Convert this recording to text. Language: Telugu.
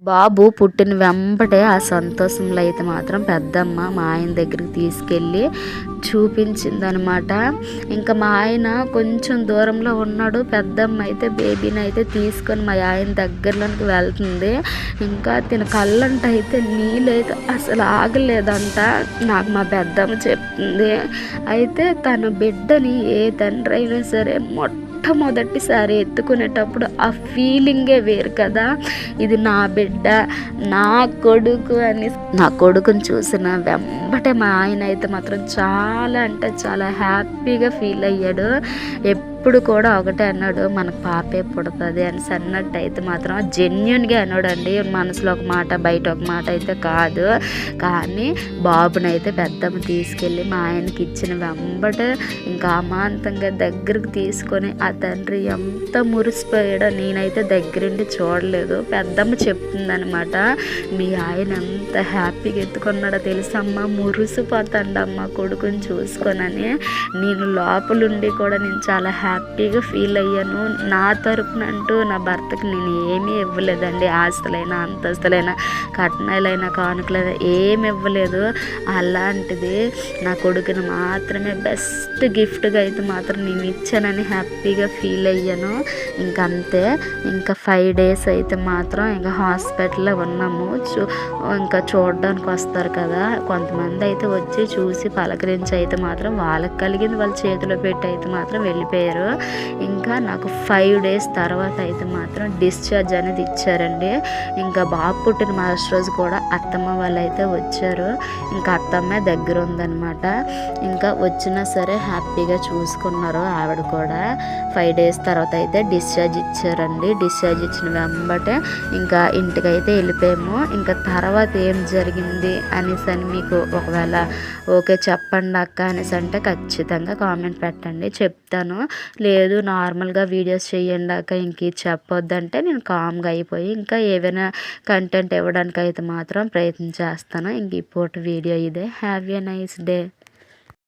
బాబు పుట్టిన వెంబటే ఆ సంతోషంలో అయితే మాత్రం పెద్దమ్మ మా ఆయన దగ్గరికి తీసుకెళ్ళి చూపించిందనమాట. ఇంకా మా ఆయన కొంచెం దూరంలో ఉన్నాడు. పెద్దమ్మ అయితే బేబీని అయితే తీసుకొని మా ఆయన దగ్గరలోకి వెళ్తుంది. ఇంకా తిన కళ్ళంట అయితే నీళ్ళైతే అసలు ఆగలేదంట. నాకు మా పెద్దమ్మ చెప్తుంది. అయితే తన బిడ్డని ఏ తండ్రి అయినా సరే మొట్టమొదటిసారి ఎత్తుకునేటప్పుడు ఆ ఫీలింగే వేరు కదా. ఇది నా బిడ్డ, నా కొడుకు అని నా కొడుకుని చూసిన వెంబటే మా ఆయన అయితే మాత్రం చాలా అంటే చాలా హ్యాపీగా ఫీల్ అయ్యాడు. ఎప్పుడు కూడా ఒకటే అన్నాడు, మనకు పాపే పుడుతుంది అని అన్నట్టు అయితే మాత్రం జెన్యున్గా అన్నాడండి. మనసులో ఒక మాట బయట ఒక మాట అయితే కాదు. కానీ బాబునైతే పెద్దమ్మ తీసుకెళ్ళి మా ఆయనకి ఇచ్చిన వెంబటే ఇంకా అమాంతంగా దగ్గరకు తీసుకొని ఆ తండ్రి ఎంత మురిసిపోయాడో నేనైతే దగ్గరుండి చూడలేదు. పెద్దమ్మ చెప్తుందనమాట, మీ ఆయన ఎంత హ్యాపీగా ఎత్తుకున్నాడో తెలుసమ్మా, మురిసిపోతాడమ్మా కొడుకుని చూసుకొనని. నేను లోపలుండి కూడా నేను చాలా హ్యాపీగా ఫీల్ అయ్యాను. నా తరపున అంటూ నా భర్తకి నేను ఏమీ ఇవ్వలేదండి. ఆస్తులైనా అంతస్తులైనా కట్నాలైనా కానుకలైనా ఏమి ఇవ్వలేదు. అలాంటిది నా కొడుకుని మాత్రమే బెస్ట్ గిఫ్ట్గా అయితే మాత్రం నేను ఇచ్చానని హ్యాపీగా ఫీల్ అయ్యాను. ఇంకంతే. ఇంకా 5 days అయితే మాత్రం ఇంకా హాస్పిటల్లో ఉన్నాము. ఇంకా చూడడానికి వస్తారు కదా కొంతమంది, అయితే వచ్చి చూసి పలకరించి అయితే మాత్రం వాళ్ళకి కలిగింది వాళ్ళ చేతిలో పెట్టి అయితే మాత్రం వెళ్ళిపోయారు. ఇంకా నాకు 5 days తర్వాత అయితే మాత్రం డిశ్చార్జ్ అనేది ఇచ్చారండి. ఇంకా బాబు పుట్టిన మరుసటి రోజు కూడా అత్తమ్మ వాళ్ళు అయితే వచ్చారు. ఇంకా అత్తమ్మ దగ్గర ఉందన్నమాట. ఇంకా వచ్చినా సరే హ్యాపీగా చూసుకున్నారు. ఆవిడ కూడా 5 days తర్వాత అయితే డిశ్చార్జ్ ఇచ్చారండి. డిశ్చార్జ్ ఇచ్చిన వెంబటే ఇంకా ఇంటికైతే వెళ్ళిపోయాము. ఇంకా తర్వాత ఏం జరిగింది అనేసి అని మీకు ఒకవేళ ఓకే చెప్పండి అక్క అనేసి అంటే ఖచ్చితంగా కామెంట్ పెట్టండి, చెప్తాను. లేదు నార్మల్గా వీడియోస్ చేయండి అక్క ఇంక చెప్పొద్దంటే నేను కామ్గా అయిపోయి ఇంకా ఏవైనా కంటెంట్ ఇవ్వడానికి అయితే మాత్రం ప్రయత్నం చేస్తాను. ఇంక ఈ పూట వీడియో ఇదే. Have a nice day.